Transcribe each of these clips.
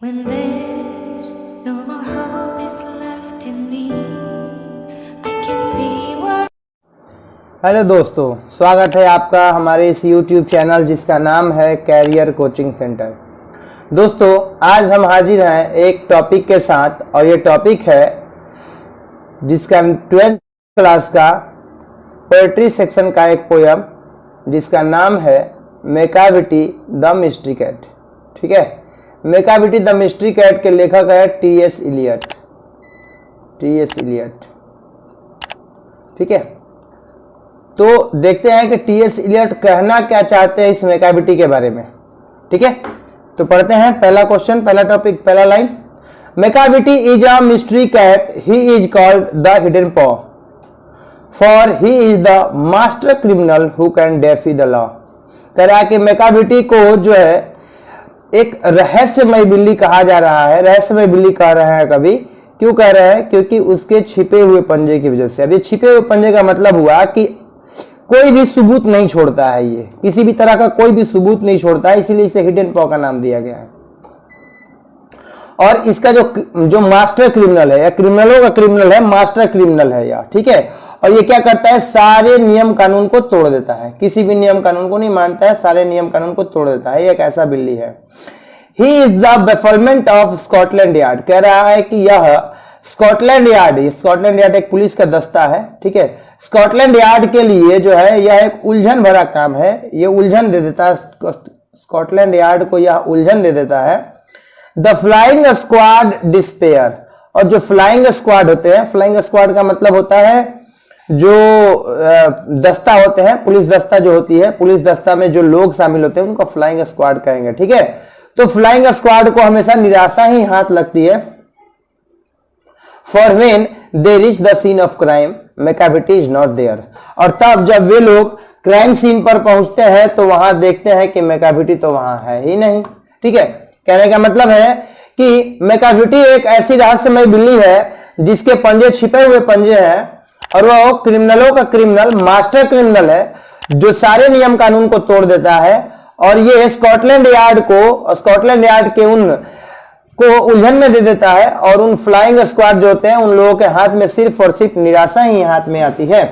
When there's no more hope is left in me, I can see what. Hello दोस्तों, स्वागत है आपका हमारे इस YouTube चैनल जिसका नाम है कैरियर कोचिंग सेंटर। दोस्तों, आज हम हाजिर हैं एक टॉपिक के साथ और ये टॉपिक है जिसका 12th क्लास का पोएट्री सेक्शन का एक पोयम जिसका नाम है मैकाविटी द मिस्ट्री कैट। ठीक है, मैकाविटी द मिस्ट्री कैट के लेखक है टी.एस. इलियट। ठीक है, तो देखते हैं कि टी.एस. इलियट कहना क्या चाहते हैं इस मैकाविटी के बारे में। ठीक है, तो पढ़ते हैं पहला क्वेश्चन, पहला टॉपिक, पहला line. Macavity is a mystery cat, he is called the hidden paw, for he is the master criminal who can defy the law. कह रहा है कि मैकाविटी को जो है एक रहस्यमय बिल्ली कहा जा रहा है। रहस्यमय बिल्ली कह रहे हैं कभी, क्यों कह रहे हैं? क्योंकि उसके छिपे हुए पंजे की वजह से। अब ये छिपे हुए पंजे का मतलब हुआ कि कोई भी सबूत नहीं छोड़ता है, ये किसी भी तरह का कोई भी सबूत नहीं छोड़ता है, इसीलिए इसे हिडन पॉ का नाम दिया गया है। और इसका जो मास्टर क्रिमिनल है या क्रिमिनलों का क्रिमिनल है, मास्टर क्रिमिनल है या, ठीक है। और ये क्या करता है? सारे नियम कानून को तोड़ देता है, किसी भी नियम कानून को नहीं मानता है, सारे नियम कानून को तोड़ देता है। ये एक ऐसा बिल्ली है। ही is the bafflement of Scotland yard. कह रहा है कि यह स्कॉटलैंड यार्ड एक पुलिस का दस्ता है। ठीक है, स्कॉटलैंड यार्ड के लिए जो है यह एक उलझन भरा काम है। ये उलझन दे देता है, स्कॉटलैंड यार्ड को यह उलझन दे देता है। The flying squad despair. और जो फ्लाइंग स्क्वाड होते हैं, फ्लाइंग स्क्वाड का मतलब होता है जो दस्ता होते हैं, पुलिस दस्ता जो होती है, पुलिस दस्ता में जो लोग शामिल होते हैं उनको फ्लाइंग स्क्वाड कहेंगे। ठीक है, तो फ्लाइंग स्क्वाड को हमेशा निराशा ही हाथ लगती है। For when they reach the scene of crime Macavity is not there. और तब जब वे लोग क्राइम सीन पर पहुंचते हैं तो वहां देखते हैं कि मैकाविटी तो वहां है ही नहीं। ठीक है, कहने का मतलब है कि मैकाविटी एक ऐसी रहस्यमय बिल्ली है जिसके पंजे छिपे हुए पंजे हैं और वो क्रिमिनलों का क्रिमिनल, मास्टर क्रिमिनल है जो सारे नियम कानून को तोड़ देता है। और ये स्कॉटलैंड यार्ड के उन को उलझन में दे देता है और उन फ्लाइंग स्क्वाड जो होते हैं उन लोगों के हाथ में सिर्फ और सिर्फ निराशा ही हाथ में आती है।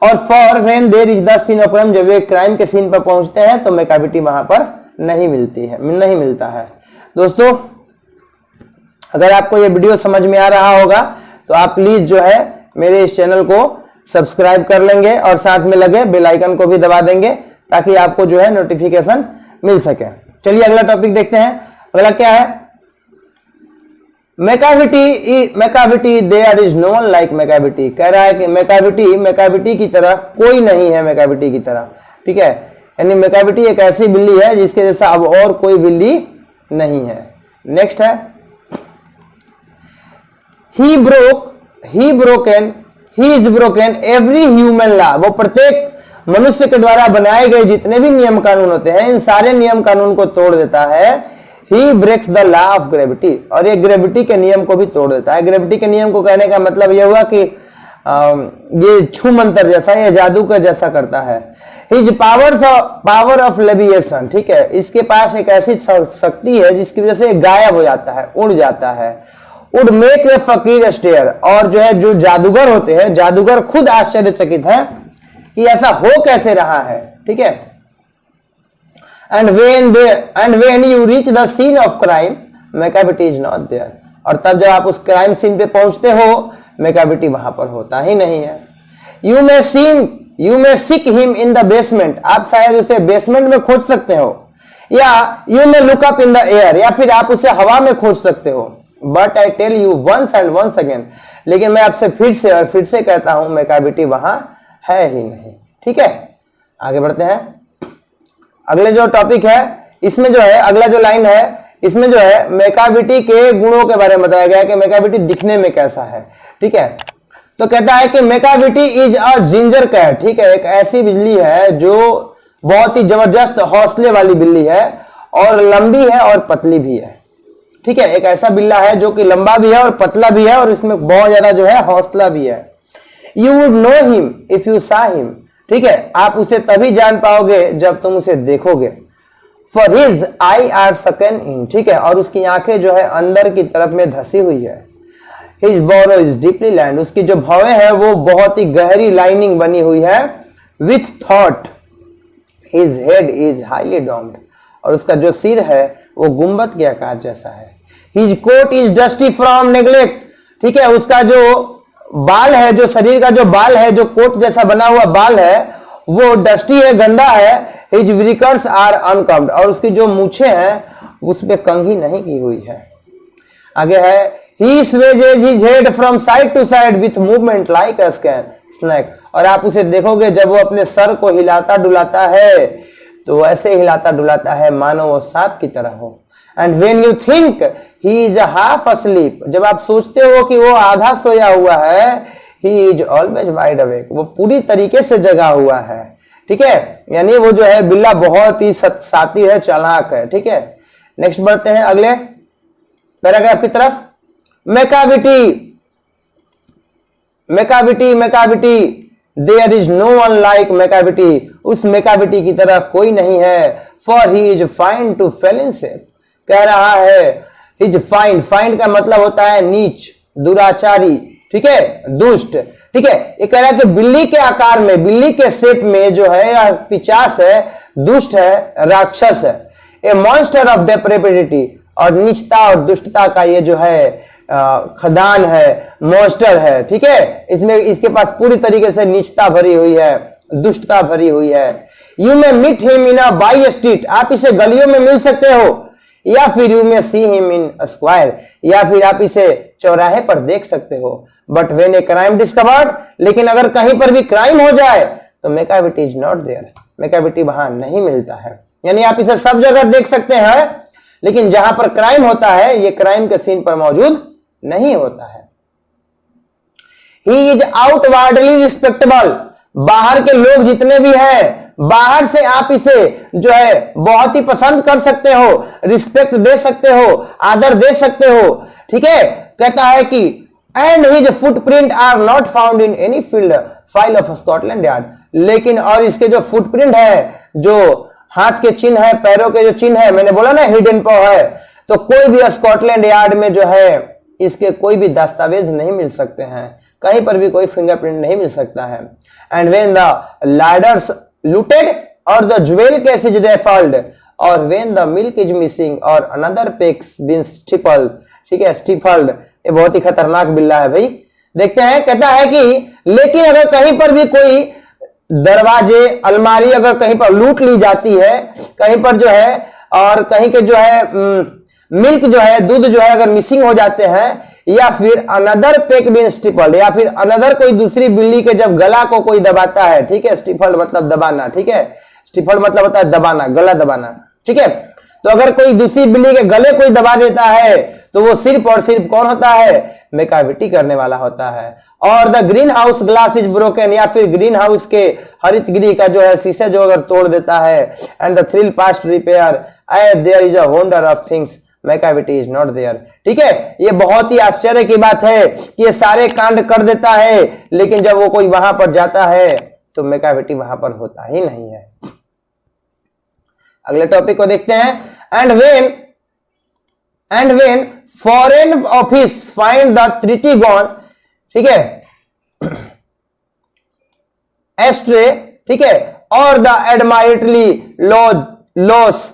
और for when there is the scene of crime, जब वे क्राइम के सीन पर पहुंचते हैं तो मैकाविटी वहां पर नहीं मिलता है। दोस्तों, अगर आपको ये वीडियो समझ में आ रहा होगा तो आप प्लीज जो है मेरे इस चैनल को सब्सक्राइब कर लेंगे और साथ में लगे बेल आइकन को भी दबा देंगे ताकि आपको जो है नोटिफिकेशन मिल सके। चलिए अगला टॉपिक देखते हैं। अगला क्या है? Macavity there is no one like Macavity. कह रहा है कि मैकाविटी की तरह कोई नहीं है, मैकाविटी की तरह। ठीक है, यानी मैकाविटी एक ऐसी बिल्ली है जिसके जैसा अब और कोई बिल्ली नहीं है। नेक्स्ट है he is broken every human law. वो प्रत्येक मनुष्य के द्वारा बनाए गए जितने भी नियम कानून होते हैं इन सारे नियम कानून को तोड़ देता है। He breaks the law of gravity. और ये ग्रेविटी के नियम को भी तोड़ देता है। ग्रेविटी के नियम को कहने का मतलब यह हुआ कि ये छू मंत्र जैसा, ये जादू का जैसा करता है। His power of levitation. ठीक है, इसके पास एक ऐसी शक्ति है जिसकी वजह से गायब हो जाता है, उड़ जाता है। वुड मेक ए फकीर स्टेयर। और जो है जो जादूगर होते हैं, जादूगर खुद आश्चर्यचकित है कि ऐसा हो कैसे रहा है। ठीक है, and when you reach the scene of crime Macavity is not there. और तब जब आप उस क्राइम सीन पे पहुंचते हो मैकाविटी वहां पर होता ही नहीं है। You may seek him in the basement. आप शायद उसे बेसमेंट में खोज सकते हो, या you may look up in the air, या फिर आप उसे हवा में खोज सकते हो। But I tell you once and once again, लेकिन मैं आपसे फिर से कहता हूं मैकाविटी वहां है ही नहीं। ठीक है, आगे बढ़ते हैं। अगले जो टॉपिक है इसमें जो है, अगला जो लाइन है इसमें जो है मैकाविटी के गुणों के बारे में बताया गया है कि मैकाविटी दिखने में कैसा है। ठीक है, तो कहता है कि Macavity is a ginger cat. ठीक है, एक ऐसी बिल्ली है जो बहुत ही जबरदस्त हौसले वाली बिल्ली है और लंबी है और पतली भी है। ठीक है, एक ऐसा बिल्ला है जो कि लंबा भी है और पतला भी है और इसमें बहुत ज्यादा जो है हौसला भी है। You would know him if you सा हिम। ठीक है, आप उसे तभी जान पाओगे जब तुम उसे देखोगे। फॉर हिज आई आर सकन इन, ठीक है, और उसकी आंखें जो है अंदर की तरफ में धसी हुई है। His brow is deeply lined, उसकी जो भवें है वो बहुत ही गहरी लाइनिंग बनी हुई है। With thought his head is highly doomed, और उसका जो सिर है वो गुंबद के आकार जैसा है। His coat is dusty from neglect, ठीक है, उसका जो बाल है, जो शरीर का जो बाल है, जो कोट जैसा बना हुआ बाल है वो डस्टी है, गंदा है। हिज विकर्स आर अनकम्ड, और उसकी जो मूछें हैं उस पे कंघी नहीं की हुई है। आगे है he sways his head from side to side with movement like a snake, और आप उसे देखोगे जब वो अपने सर को हिलाता डुलाता है तो ऐसे हिलाता डुलाता है मानो वो सांप की तरह हो। And when you think he is half asleep, जब आप सोचते हो कि वो आधा सोया हुआ है, he is always wide awake, वो पूरी तरीके से जगा हुआ है, ठीक है, यानी वो जो है बिल्ला बहुत ही साती है, चालाक है, ठीक है। नेक्स्ट बढ़ते हैं अगले पैराग्राफ की तरफ। Macavity, Macavity, Macavity, there is no one like Macavity, उस मैकाविटी की तरह कोई नहीं है। For he is fine to fail in shape, कह रहा है हिज फाइन, फाइन का मतलब होता है नीच, दुराचारी, ठीक है, दुष्ट, ठीक है। ये कह रहा है कि बिल्ली के आकार में, बिल्ली के शेप में जो है यह पिचास है, दुष्ट है, राक्षस है। ए मॉन्स्टर ऑफ डेप्रेपिडिटी, और नीचता और दुष्टता का ये जो है खदान है, मॉन्स्टर है, ठीक है, इसमें इसके पास पूरी तरीके से नीचता भरी हुई है, दुष्टता भरी हुई है। You may meet him in a by street, आप इसे गलियों में मिल सकते हो, या फिर you may see him in a square, या फिर आप इसे चौराहे पर देख सकते हो। But when a crime discovered, लेकिन अगर कहीं पर भी क्राइम हो जाए तो Macavity is not there, Macavity वहां नहीं मिलता है। यानी आप इसे सब जगह देख सकते हैं, लेकिन जहां पर क्राइम होता है ये क्राइम के सीन पर मौजूद नहीं होता है। ही इज आउटवर्डली रिस्पेक्टेबल, बाहर के लोग जितने भी हैं, बाहर से आप इसे जो है बहुत ही पसंद कर सकते हो, रिस्पेक्ट दे सकते हो, आदर दे सकते हो, ठीक है। कहता है कि and his footprint are not found in any field file of Scotland Yard, लेकिन और इसके जो फुटप्रिंट है, जो हाथ के चिन्ह है, पैरों के जो चिन्ह है, मैंने बोला ना हिडन पॉ है, तो कोई भी स्कॉटलैंड यार्ड में जो है इसके कोई भी दस्तावेज नहीं मिल सकते हैं, कहीं पर भी कोई फिंगरप्रिंट नहीं मिल सकता है। And when the ladders looted और द ज्वेल केस इज रेफल्ड, और when the milk is missing और अनदर पेक्स बीन स्टिपल्ड, ठीक है, स्टिफल्ड, ये बहुत ही खतरनाक बिल्ला है भाई। देखते हैं, कहता है कि लेकिन अगर कहीं पर भी कोई दरवाजे, अलमारी अगर कहीं पर लूट ली जाती है, कहीं पर जो है, और कहीं के जो है मिल्क जो है, दूध जो है अगर मिसिंग हो जाते हैं, या फिर अनदर पेक बीन स्टिफल्ड, या फिर अनदर कोई दूसरी बिल्ली के जब गला को कोई दबाता है, ठीक है, स्टिफल्ड मतलब दबाना, ठीक है, स्टिफल्ड मतलब होता है दबाना, गला दबाना, ठीक है। तो अगर कोई दूसरी बिल्ली के गले कोई दबा देता है तो वो सिर्फ और सिर्फ कौन होता है, मैकाविटी करने वाला होता है। और the green house glass is broken, या फिर ग्रीन हाउस के हरित गृह का जो है शीशे जो अगर तोड़ देता है। And the thrill past repair as there is a wonder of things Macavity is not there, ठीक है। ये बहुत ही आश्चर्य की बात है कि ये सारे कांड कर देता है, लेकिन जब वो कोई वहां पर जाता है तो मैकाविटी वहां पर होता ही नहीं है। अगले टॉपिक को देखते हैं। And when Foreign Office find the treaty gone, ठीक है, एस्ट्रे, ठीक है, और the Admiralty lose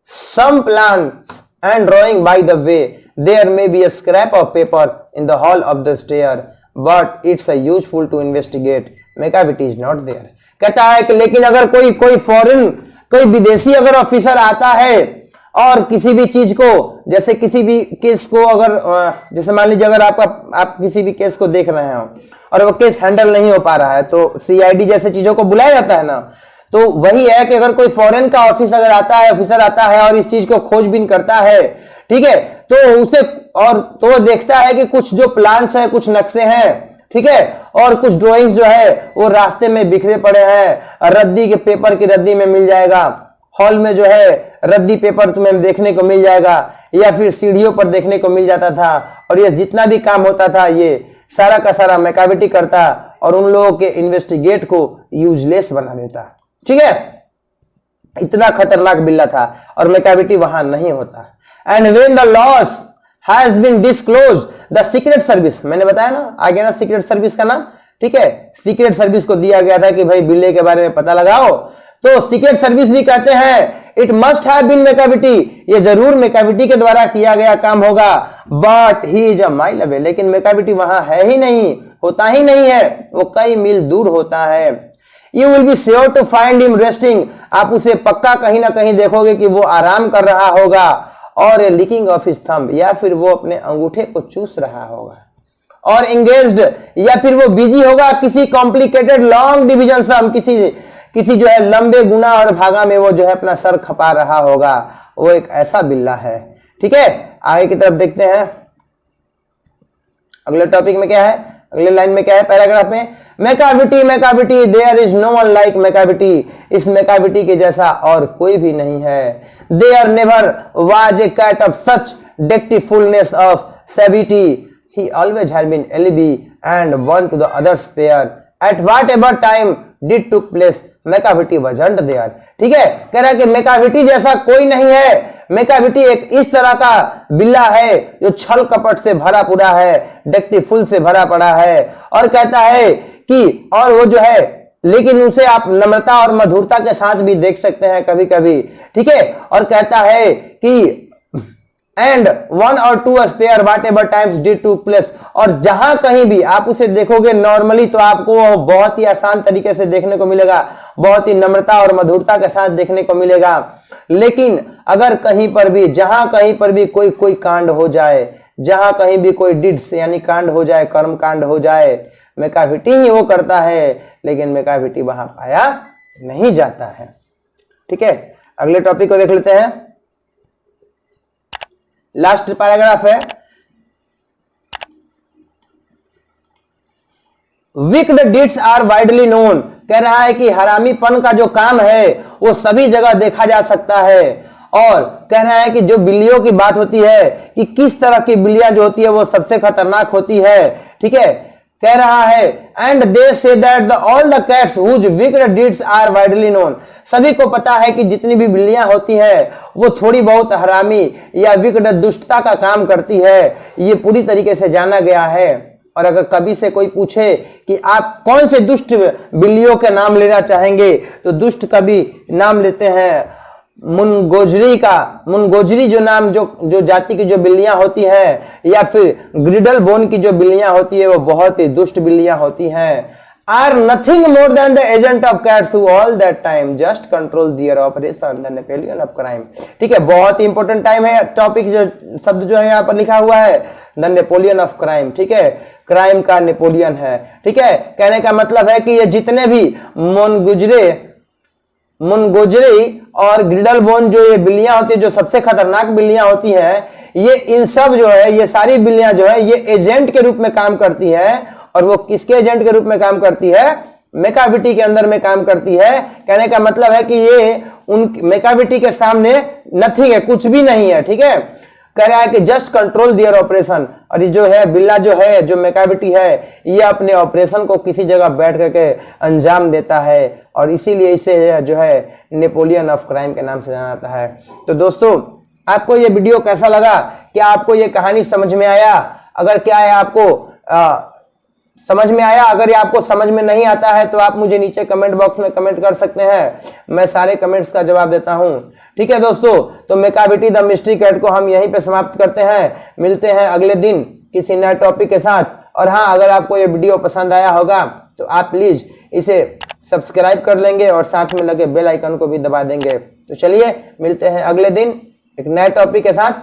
some plans and drawing by the way. There may be a scrap of paper in the hall of the stair, but it's a useful to investigate. Macavity is not there. कहता है कि लेकिन अगर कोई foreign, कोई विदेशी अगर officer आता है और किसी भी चीज को, जैसे किसी भी केस को अगर, जैसे मान लीजिए अगर आप किसी भी केस को देख रहे हो और वो केस हैंडल नहीं हो पा रहा है तो सीआईडी जैसे चीजों को बुलाया जाता है ना, तो वही है कि अगर कोई फॉरेन का ऑफिसर आता है और इस चीज को खोजबीन करता है, ठीक है, तो उसे और तो वो देखता है कि कुछ जो प्लान्स है, कुछ नक्शे हैं, ठीक है, और कुछ ड्राइंग्स जो है वो रास्ते में बिखरे पड़े हैं, रद्दी के पेपर की रद्दी में मिल जाएगा, हॉल में जो है रद्दी पेपर तुम्हें देखने को मिल जाएगा, या फिर सीढ़ियों पर देखने को मिल जाता था। और ये जितना भी काम होता था ये सारा का सारा मैकाविटी करता और उन लोगों के इन्वेस्टिगेट को यूजलेस बना देता, ठीक है। इतना खतरनाक बिल्ला था, और मैकाविटी वहां नहीं होता। And when the loss has been disclose the secret service, मैंने बताया ना, आ गया ना सीक्रेट सर्विस का नाम, ठीक है। सीक्रेट सर्विस को दिया गया था कि भाई बिल्ले के बारे में पता लगाओ, तो सीक्रेट सर्विस भी कहते हैं it must have been Macavity, ये जरूर मैकाविटी के द्वारा किया गया काम होगा, but he is a mile away, लेकिन मैकाविटी वहां है ही नहीं, होता ही नहीं है, वो कई मील दूर होता है। You will be sure to find him resting, आप उसे पक्का कहीं ना कहीं देखोगे कि वो आराम कर रहा होगा, और लिकिंग ऑफ हिज थंब, या फिर वो अपने अंगूठे को चूस रहा होगा, और एंगेज्ड, या फिर वो बिजी होगा किसी कॉम्प्लिकेटेड लॉन्ग डिवीजन सम, किसी जो है लंबे गुना और भागा में वो जो है अपना सर खपा रहा होगा। वो एक ऐसा बिल्ला है, ठीक है। आगे की तरफ देखते हैं, अगले टॉपिक में क्या है, अगले लाइन में क्या है, पैराग्राफ में, Macavity Macavity there is no one like Macavity, इस मैकाविटी के जैसा और कोई भी नहीं है। There never was a cat of such deceitfulness of suavity, he always had been alibi and one to the other's pair at whatever time did took place Macavity wasn't there, ठीक है। कह रहा है कि मैकाविटी जैसा कोई नहीं है, मैकाविटी एक इस तरह का बिल्ला है जो छल कपट से भरा पूरा है, डेक्टिफुल से भरा पड़ा है, और कहता है कि, और वो जो है, लेकिन उसे आप नम्रता और मधुरता के साथ भी देख सकते हैं कभी कभी, ठीक है। और कहता है कि एंड वन और to spare watt ever times did to place, और जहां कहीं भी आप उसे देखोगे नॉर्मली तो आपको वो बहुत ही आसान तरीके से देखने को मिलेगा, बहुत ही नम्रता और मधुरता के साथ देखने को मिलेगा। लेकिन अगर कहीं पर भी, जहां कहीं पर भी कोई कांड हो जाए, जहां कहीं भी कोई डिड्स यानी कांड हो जाए, कर्म कांड हो जाए, मैकाविटी ही वो करता है, लेकिन मैकाविटी वहां पाया नहीं जाता है, ठीक है। अगले टॉपिक को देख लेते हैं, लास्ट पैराग्राफ है, विक्ड डिड्स आर वाइडली नोन, कह रहा है कि हरामीपन का जो काम है वो सभी जगह देखा जा सकता है, और कह रहा है कि जो बिल्लियों की बात होती है कि किस तरह की बिल्लियां जो होती है वो सबसे खतरनाक होती है, ठीक है। कह रहा है and they say that all the cats whose wicked deeds are widely known, सभी को पता है कि जितनी भी बिल्लियां होती हैं वो थोड़ी बहुत हरामी या विक्ड दुष्टता का काम करती है, ये पूरी तरीके से जाना गया है। और अगर कभी से कोई पूछे कि आप कौन से दुष्ट बिल्लियों के नाम लेना चाहेंगे, तो दुष्ट कवि नाम लेते हैं मुनगोजरी का, मुनगोजरी जो नाम जो जाति की जो बिल्लियां होती हैं, या फिर ग्रिडल बोन की जो बिल्लियां होती है वो बहुत ही दुष्ट बिल्लियां होती हैं। Are nothing more than the agent of cats who all that time just control their operation the Napoleon of crime, ठीक है। बहुत ही इंपॉर्टेंट टाइम है, टॉपिक जो शब्द जो है यहाँ पर लिखा हुआ है द नेपोलियन ऑफ क्राइम, ठीक है, क्राइम का नेपोलियन है, ठीक है। कहने का मतलब है कि ये जितने भी मुनगोजरी और ग्रिडल बोन जो ये बिल्लियां होती है, जो सबसे खतरनाक बिल्लियां होती हैं, ये इन सब जो है, ये सारी बिल्लियां जो है ये एजेंट के रूप में काम करती हैं, और वो किसके एजेंट के रूप में काम करती है, मैकाविटी के अंदर में काम करती है। कहने का मतलब है कि ये उन मैकाविटी के सामने नथिंग है, कुछ भी नहीं है, ठीक है। कह रहा है कि जस्ट कंट्रोल दियर ऑपरेशन, और ये जो है बिल्ला जो है, जो मैकाविटी है, ये अपने ऑपरेशन को किसी जगह बैठ करके अंजाम देता है, और इसीलिए इसे जो है नेपोलियन ऑफ क्राइम के नाम से जाना जाता है। तो दोस्तों, आपको ये वीडियो कैसा लगा, क्या आपको ये कहानी समझ में आया? अगर क्या है आपको समझ में आया, अगर ये आपको समझ में नहीं आता है तो आप मुझे नीचे कमेंट बॉक्स में कमेंट कर सकते हैं, मैं सारे कमेंट्स का जवाब देता हूं, ठीक है दोस्तों। तो मैकाविटी द मिस्ट्री कैट को हम यहीं पे समाप्त करते हैं, मिलते हैं अगले दिन किसी नए टॉपिक के साथ। और हाँ, अगर आपको ये वीडियो पसंद आया होगा तो आप प्लीज इसे सब्सक्राइब कर लेंगे और साथ में लगे बेल आइकन को भी दबा देंगे। तो चलिए मिलते हैं अगले दिन एक नए टॉपिक के साथ।